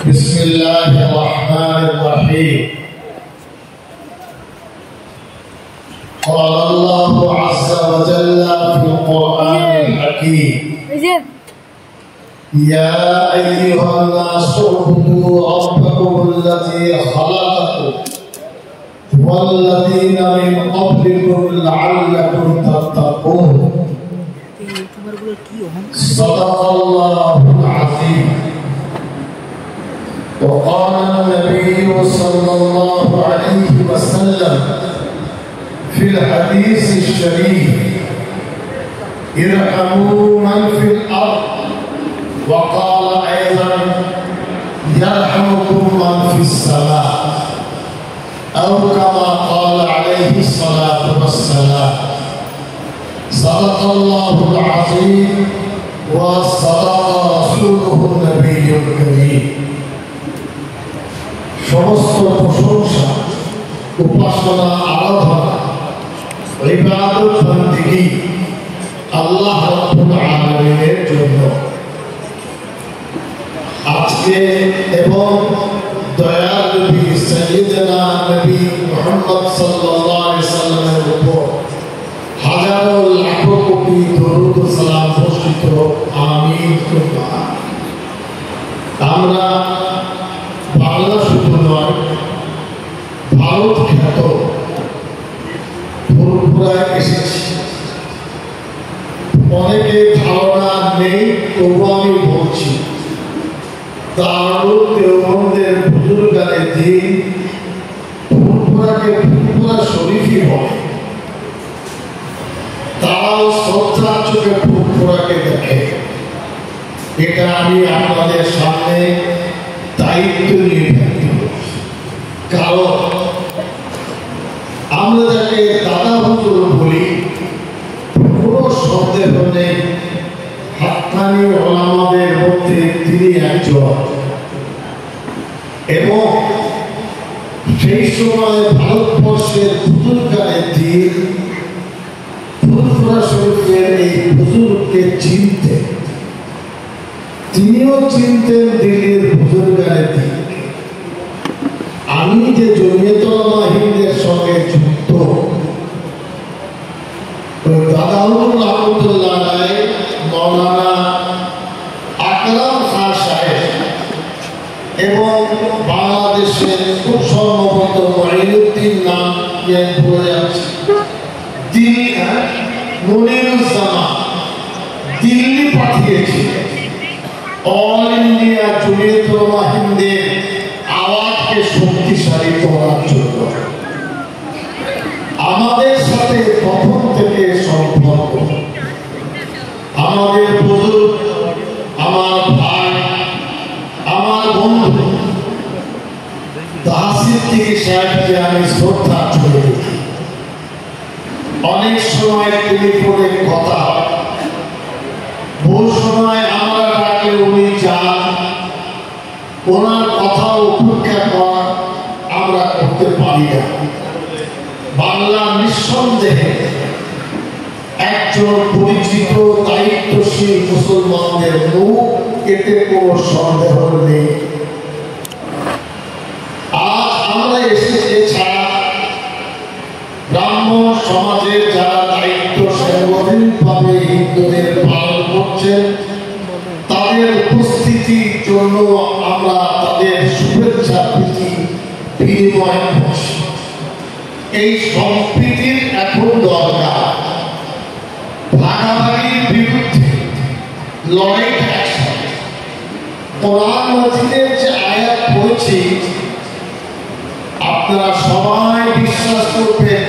بسم الله الرحمن الرحيم. قال الله عز وجل في القرآن الحكيم: يا أيها الناس اعبدوا ربكم الذي خلقكم والذين من قبلكم لعلكم تتقون. صدق الله العظيم. وقال النبي صلى الله عليه وسلم في الحديث الشريف: ارحموا من في الأرض. وقال أيضا: يرحمكم من في السماء، أو كما قال عليه الصلاة والسلام. صدق الله العظيم وصدق رسوله النبي الكريم. সমস্ত প্রশংসা, উপাসনা, আরাধনা, ইবাদত বন্দেগী আল্লাহ রাব্বুল আলামিনের জন্য। আজকে এবং দয়াল নবী সাইয়্যিদনা নবী মুহাম্মদ সাল্লাল্লাহু আলাইহি সাল্লামের উপর হাজারো লাখো কোটি দরুদ ও সালাম বর্ষিত হোক। আমিন। আমরা বাংলা শুধু নয়, ভারত খ্যাত ফুরফুরায় এসেছি। অনেকে ধারণা নেই, তবু আমি বলছি, দারুল দেওবন্দের বুজুর্গানে দিন ফুরফুরাকে ফুরফুরা শরীফই বলে। তারাও শ্রদ্ধার চোখে ফুরফুরাকে দেখে। এটা আমি আপনাদের সামনে দায়িত্ব নিয়ে থাকি। কারণ আমরা যাকে দাদা হুজুর বলি, কোনো সন্দেহ নেই হাক্কানি ওলামাদের মধ্যে তিনি একজন। এবং সেই সময় ভারতবর্ষের বুজুর্গানের দিন ফুরফুরা শরীফের এই বুজুর্গকে চিনতে, তিনিও চিনতেন দিল্লির বুজুর্গানের দিন। আমি যে জমিয়ত উলামা হিন্দের সঙ্গে যুক্ত, দাদা হুজুর রহমতুল্লাহ আলাইহি, মাওলানা আকরাম খান সাহেব এবং বাংলাদেশের খুব সম্ভবত মঈনুদ্দিন নাম ভুলে যাচ্ছে, মনিরুজ্জামান দিল্লি পাঠিয়েছিলেন অল ইন্ডিয়া জমিয়ত উলামা হিন্দের আওয়াজকে শক্তিশালী করার জন্য। আমাদের সাথে প্রথম থেকে সম্পর্ক। আমাদের বুজুর্গ, আমার ভাই, আমার বন্ধু তাহসিদ্দিকী সাহেবকে আমি শ্রদ্ধা চলে দেখি। অনেক সময় টেলিফোনে কথা হয়, বহু সময় আমরা ডাকলে উনি যান। ওনার কথা উপেক্ষা করা আমরা করতে পারি না। বাংলা নিঃসন্দেহে একজন পরিচিত দায়িত্বশীল মুসলমানদের মুখ, এতে কোনো সন্দেহ নেই। আজ আমরা এসেছি এছাড়া ব্রাহ্মণ সমাজের যারা দায়িত্ব সার্বজনীনভাবে হিন্দুদের পালন করছেন, তাদের উপস্থিতির জন্য আমরা তাদের শুভেচ্ছা প্রীতি বিনিময় করছি। এই সম্প্রীতির এখন দরকার। ভাগাভাগির বিরুদ্ধে লড়াই একসাথে। কোরআন মাজিদের যে আয়াত পড়েছি, আপনারা সবাই বিশ্বাস করবেন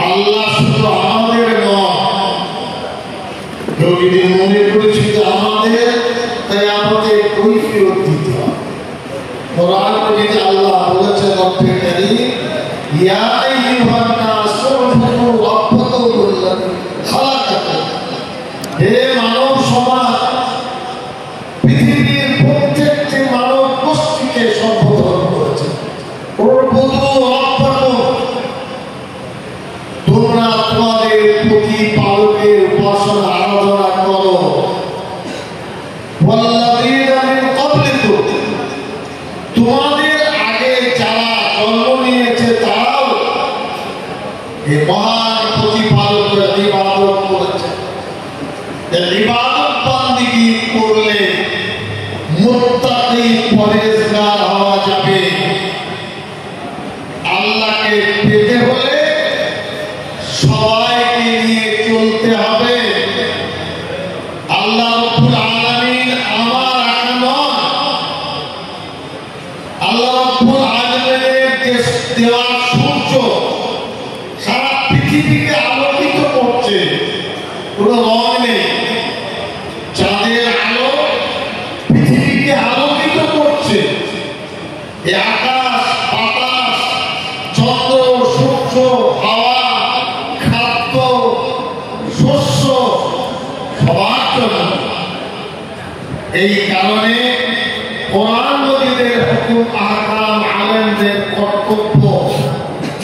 আল্লাহ শুধু আমাদের নয়। যদি মনে করেছি যে আমাদের, তাই আমাদের কৈফিয়ত দিতে হবে। কোরআন মাজিদে আল্লাহ বলেছেন, রব্বে কারীম, ইয়া আইয়ুহান নাস উ'বুদু রাব্বাকুমুল্লাযী খালাকাকুম। হে মানব সমাজ, পৃথিবীর প্রত্যেকটি মানব গোষ্ঠীকে সম্বোধন করেছে, উ'বুদু রাব্বাকুম, তোমরা তোমাদের প্রতিপালকের উপাসনা আরাধনা করো। ওয়াল্লাযীনা মিন ক্বাবলিকুম, মহান প্রতিপালকের ইবাদত করেছেন। ইবাদত বান্দিগি করলে মুত্তাকি পরেজগার হওয়া যাবে। আল্লাহকে পেতে হলে সবাইকে নিয়ে চলতে হবে। আল্লাহ রাব্বুল আলামিন আমার একা নয়, আল্লাহ রাব্বুল আলামিনের দেওয়া সূর্য সারা পৃথিবীকে আলোকিত করছে, কোনো রং নেই। চাঁদের আলো পৃথিবীকে আলোকিত করছে। এই আকাশ বাতাস চন্দ্র সূর্য হাওয়া খাদ্য শস্য সবার জন্য। এই কারণে কোরআন মজিদের হুকুম আহকাম আলেমদের কর্তব্য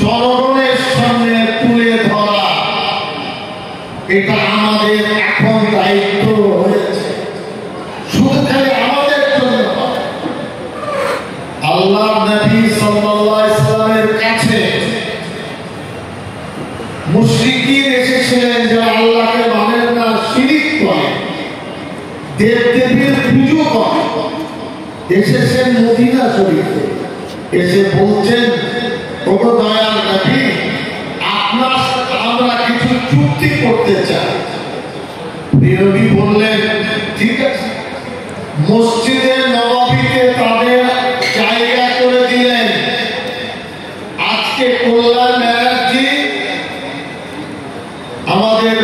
জনগণের সামনে তুলে ধরা, এটা আমাদের এখন দায়িত্ব হয়েছে। শুধু খালি আমাদের জন্য আল্লাহ নবী সাল্লাল্লাহু আলাইহি ওয়াসাল্লামের কাছে মুশরিকিন এসেছিলেন যে আল্লাহকে মানেন না, শিরক করে, দেবদেবীর পুজো করে। এসেছেন মদিনা শরীফে, এসে বলছেন ওগো দয়াল নবী, আপনার সাথে আমরা কিছু চুক্তি করতে চাই। নবী বললেন ঠিক আছে। মসজিদে নববীতে তাদের জায়গা করে দিলেন। আজকে কল্যাণ ব্যানার্জি আমাদের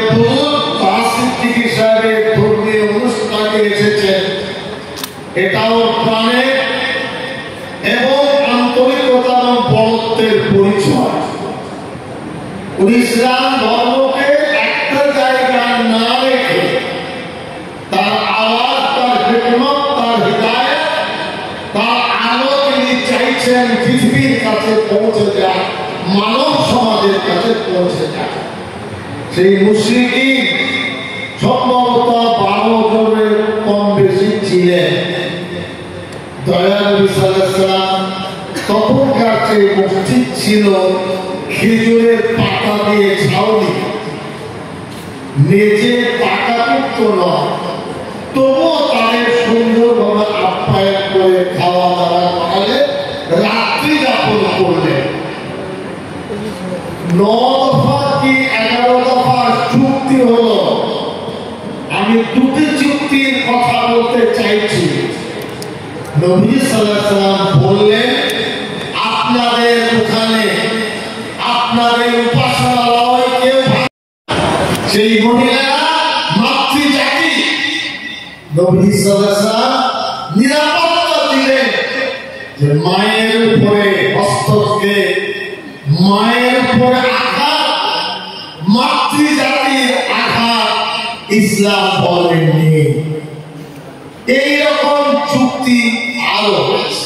সিদ্দিকী সাহেবের ধর্মীয় অনুষ্ঠানে এসেছেন। এটাও প্রাণে এবং আন্তরিকতা এবং বড়ত্বের পরিচয়। ইসলাম ধর্মকে একটা জায়গায় না রেখে তার আওয়াজ, তার হিকমত, তার হিদায়াত, তার আলো তিনি চাইছেন পৃথিবীর কাছে পৌঁছে যায়, মানব সমাজের কাছে পৌঁছে যায়। সেই মুশরিকিন সম্ভবত 12 জনের কম বেশি ছিলেন। দয়াল নবী সাল্লাল্লাহু আলাইহি ওয়াসাল্লাম তখনকার যে মসজিদ ছিল খেজুরের পাতা দিয়ে ছাউনি, মেঝে পাকাপোক্ত নয়, তবুও তাদের সুন্দরভাবে আপ্যায়ন করে খাওয়া দাওয়া করালে রাত্রি যাপন করলেন। 9 দফা কি 11 দফা চুক্তি হলো। আমি দুটি চুক্তির কথা বলতে চাইছি। নবী সাল্লাল্লাহু আলাইহি ওয়াসাল্লাম বললেন, আপনাদের ওখানে আপনাদের উপাসনালয় কেউ, সেই মহিলারা মাতৃজাতি। নবী সাল্লাল্লাহু আলাইহি ওয়াসাল্লাম নিরাপত্তা দিলেন যে মায়ের উপরে হস্তকে, মায়ের উপরে আঘাত, মাতৃজাতির আঘাত ইসলাম বলেননি। এইরকম চুক্তি আরো হয়েছে।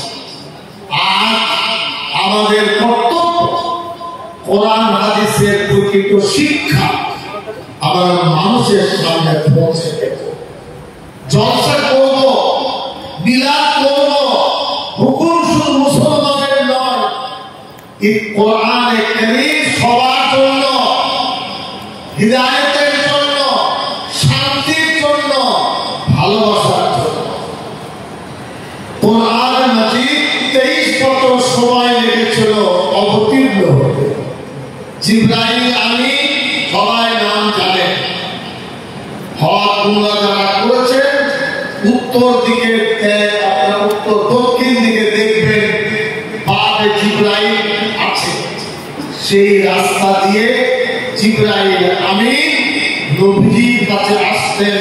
আজ আমাদের কর্তব্য কোরআন হাদিসের প্রকৃত শিক্ষা আমরা মানুষের সামনে পৌঁছে দেব। জলসা করব, বিলাপ করব, হুকুম শুধু মুসলমানের নয়, এই কোরআনে কারীম সবার জন্য, হিদায়াতের জন্য, শান্তির জন্য, ভালোবাসার জন্য। কোরআন মাজিদ 23 বছর সময় লেগেছিল অবতীর্ণ হতে। জিবরাইল আমিন সবাই নাম জানেন। হজ উমরা যারা করেছেন উত্তর দিকে, আপনার উত্তর দক্ষিণ দিকে দেখবেন বামে জিবরাইল আছে। সেই রাস্তা দিয়ে জিবরাইল আমিন নবীজির কাছে আসতেন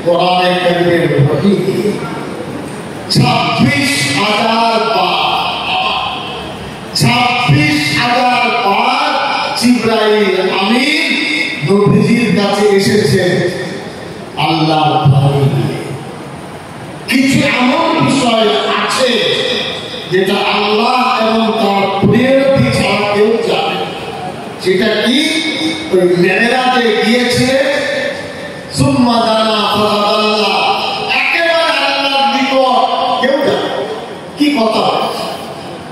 কোরআনে কারীমের ওহী। 26,000 বার জিবরাইল আমিন নবীজির কাছে এসেছেন আল্লাহর ভয় নিয়ে। কিছু এমন বিষয় আছে যেটা আল্লাহ এবং তার প্রিয় নবী ছাড়া কেউ জানে। সেটা কি? ওই মেরাজে গিয়েছিলেন, সুম্মা দানা ফাতাদাল্লা, একেবারে আল্লাহর নিকট। কেউ জানে কি কথা?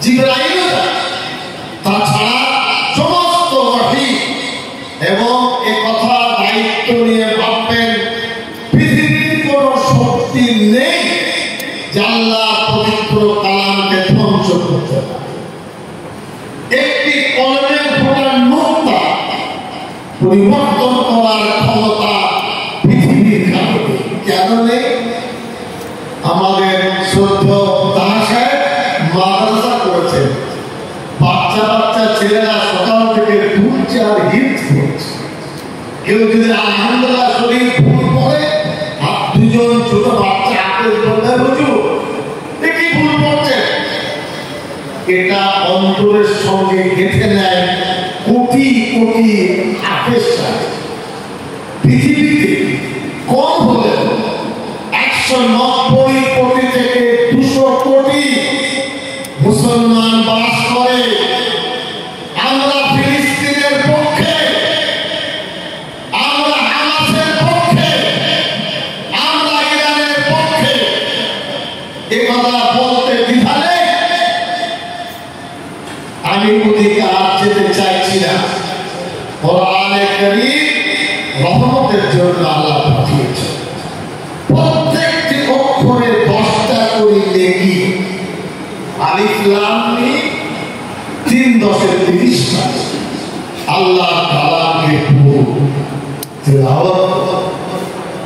জিবরাইলও জানে। তাছাড়া সমস্ত ওহী যে আল্লাহ পবিত্র কালামকে ধ্বংস করতে পারে। একটি কলমের ফোটার নোক্তা পরিবর্তন করার ক্ষমতা পৃথিবীর কারণে কেন নেই? আমাদের শ্রদ্ধেয় তাহা সাহেব মাদ্রাসা করেছেন, বাচ্চা বাচ্চা ছেলেরা সকাল থেকে ঘুরছে আর হিট করছে। কেউ যদি আলহামদুলিল্লাহ শরীর ভুল পড়ে, আর দুজন ছোট বাচ্চা হাতে বলতে বুঝু কি ভুল পড়ছে, এটা অন্তরের সঙ্গে গেঁথে নেয় কোটি কোটি আফেসা। পৃথিবীতে কম হলে 190 কোটি থেকে 200 কোটি মুসলমান বাস করে। আমরা ফিলিস্তিনের পক্ষে, আমরা হামাসের পক্ষে, আমরা ইরানের পক্ষে। এ কথা বলতে দ্বিধা নেই। আমি ওদিকে আর যেতে চাইছি না। কোরআনে কারীম রহমতের জন্য আল্লাহ পাঠিয়েছেন। প্রত্যেকটি অক্ষরে 10টা করে নেকি। আলিফ লাম মিম 3 10 30টা। আল্লাহ কালামকে তেলাওয়াত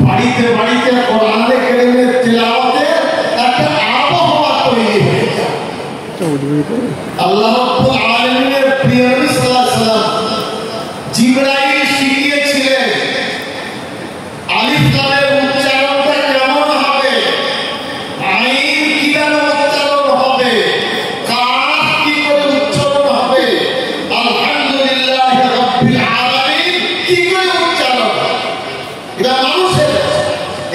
বাড়িতে বাড়িতে কোরআনে কারীমের তেলাওয়াতের একটা আবহাওয়া তৈরি হয়ে যায়। আল্লাহ রাব্বুল আলামিনের প্রিয় নবী সাল্লাল্লাহু আলাইহি ওয়াসাল্লাম জিবরাইল শিখিয়েছিলেন আলিফ লামের উচ্চারণটা কেমন হবে, আইন কিভাবে উচ্চারণ হবে, কাফ কি করে উচ্চারণ হবে, আলহামদুলিল্লাহি রাব্বিল আলামিন কি করে উচ্চারণ হবে। এটা মানুষের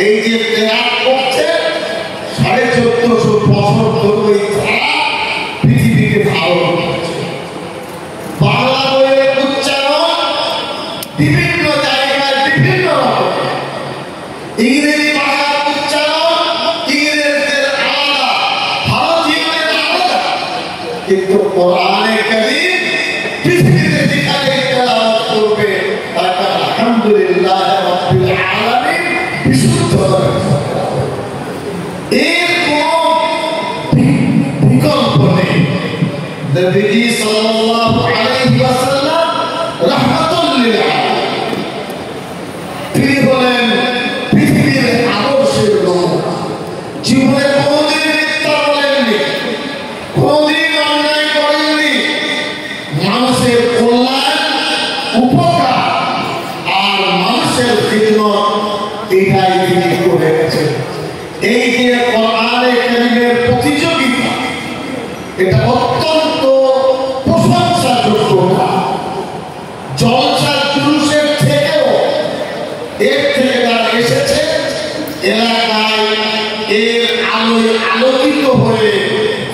এই যে তেলাওয়াত করছে 1450 বছর ধরে পৃথিবীকে ধারণ করছে। বাংলা বইয়ের উচ্চারণ বিভিন্ন জায়গায় বিভিন্ন রকম, ইংরেজি ভাষার উচ্চারণ ইংরেজদের আলাদা, ভারতীয়দের আলাদা, কিন্তু কোরআনে কারীম পৃথিবীতে যেখানে তেলাওয়াত করবে তাকে আলহামদুলিল্লাহ রাব্বিল আলামিন বিশুদ্ধ করে। এর বিকল্প নেই। নবীজি সাল্লাল্লাহু আলাইহি ওয়াসাল্লাম রাহমাতুল লিল আলামিন, তিনি হলেন পৃথিবীর আদর্শের নমুনা। জীবনে কোনদিন মিথ্যা বলেননি, কোনদিন অন্যায় করেননি। মানুষের কল্যাণ, উপকার আর মানুষের খিদমত এটাই তিনি করে গেছেন। এই যে কোরআনে কারীমের প্রতিযোগিতা, এটা অত্যন্ত প্রশংসাযোগ্য কাজ। জলসা জুলুসের থেকেও এর থেকে যারা এসেছে এলাকায় এর আলোয় আলোকিত হয়ে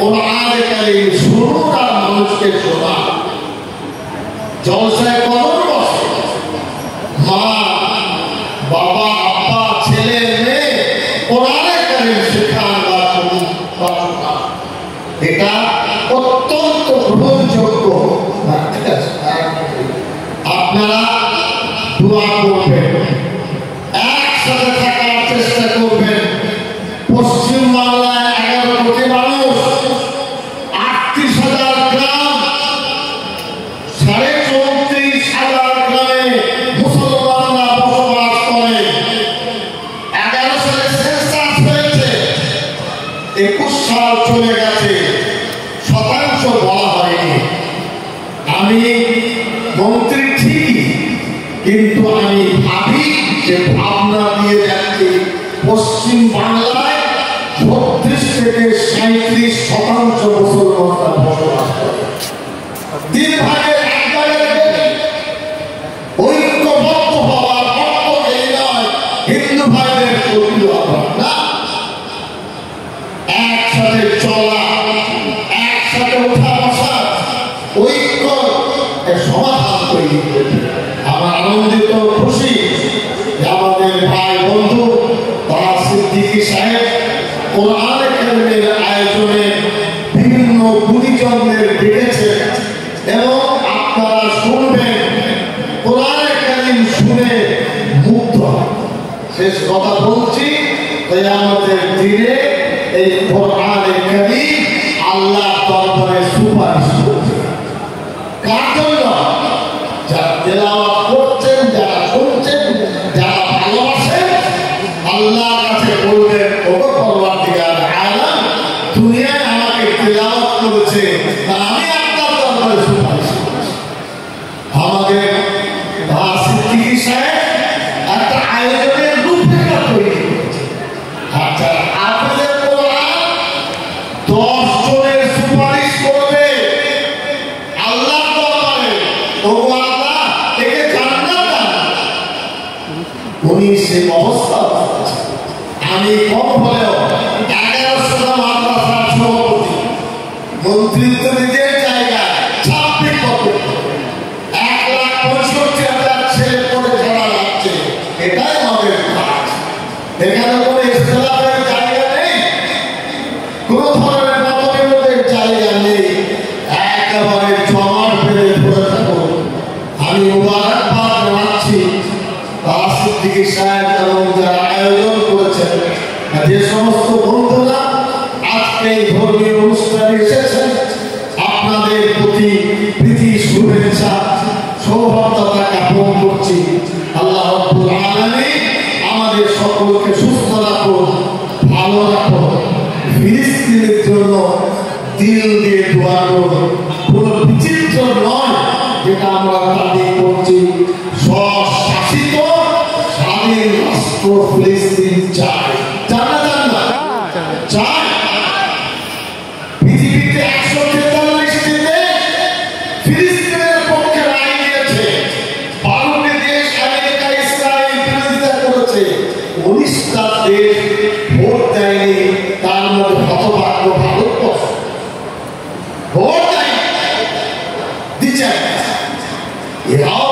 কোরআনে কারীম শুনুন আর মানুষকে শোনান। জলসায় কদর বসে, মা বাবা আব্বা ছেলে মেয়ে কোরআনে কারীম শেখান বা শুনুন। এটা অত্যন্ত গ্রহণযোগ্য। আপনারা দোয়া করবেন, একসাথে থাকার চেষ্টা করবেন। পশ্চিম বাংলায় 11 কোটি মানুষ, 38,000 গ্রাম, 34,500 গ্রামে মুসলমানরা বসবাস করে। 11 সালে সেন্সাস হয়েছে, 21 সাল চলে গেছে, শতাংশ বলা হয়নি। আমি মন্ত্রী ঠিকই, কিন্তু আমি ভাবি যে ভাবনা দিয়ে যাচ্ছি পশ্চিম বাংলায় 36 থেকে 37% মুসলমানরা বসবাস করে। 3 ভাগের 1 ভাগের বেশি। ঐক্যবদ্ধ হওয়ার অর্থ এই নয় হিন্দু ভাইদের প্রতিরোধ না, একসাথে চলা, একসাথে উঠা বসা, ঐক্য সমাধান তৈরি করেছে। আমার আনন্দিত খুশি আমাদের ভাই বন্ধু তারা সিদ্দিকী সাহেব কোরআনে কারীমের আয়োজনে বিভিন্ন গুণীজনদের ডেকেছে এবং আপনারা শুনবেন, কোরআনে কারীম শুনে মুগ্ধ। শেষ কথা বলছি, কিয়ামতের দিনে এই কোরআনে কারীম আল্লাহর দরবারে সুপারিশ করছে। কার জন্য? যারা তেলাওয়াত করছেন, যারা শুনছেন, যারা ভালোবাসেন, আল্লাহর কাছে বলবেন, ওগো পরওয়ারদিগার আলাম, দুনিয়ায় আমাকে তেলাওয়াত করেছে, আমি আপনার দরবারে সুপারিশ করছি। আমাদের সিদ্দিকী সাহেব একটা আয়োজনের রূপরেখা তৈরি করেছে। আচ্ছা, আপনাদের কোরআন 10 জনের সুপারিশ করবে আল্লাহর দরবারে, ওগো আল্লাহ একে জান্নাত দান। উনি সেই অবস্থা আছে। আমি কম হলেও 1100টা মাদ্রাসার সভাপতি, মন্ত্রিত্ব নিজের জায়গায় 26 বছর, 1,65,000 ছেলে পড়ে ঝরা লাগছে, এটাই আমাদের কাজ। এখানে কোনো ইখতিলাফের জায়গা নেই, কোনো ধরনের মতবিরোধের জায়গা নেই, একেবারে জমাট বেঁধে ধরে থাকুন। আমি মুবারকবাদ জানাচ্ছি সিদ্দিকী সাহেব এবং যারা আয়োজন করেছেন, যে সমস্ত বন্ধুরা আজকে এই ধর্মীয় অনুষ্ঠানে এসেছেন, আপনাদের প্রতি প্রীতি শুভেচ্ছা সৌহার্দ্যতা জ্ঞাপন করছি। আল্লাহ রাব্বুল আলামিন আমাদের সকলকে সুস্থ রাখুন, ভালো রাখুন। ফিলিস্তিনের জন্য দিল দিয়ে দোয়া করুন। কোন বিচিত্র নয়, যেটা আমরা দাবি করছি, স্বশাসিত স্বাধীন রাষ্ট্র ফিলিস্তিন চাই। চান না? চাই। পৃথিবীতে 143টি দেশ ফিলিস্তিনের পক্ষে রায় দিয়েছে। 12টি দেশ আমেরিকা, ইসরায়েল বিরোধিতা করেছে। 19টা দেশ ভোট দেয়নি, তার মধ্যে হতভাগ্য ভারতবর্ষ ভোট দেয় দিচ্ছে। এরাও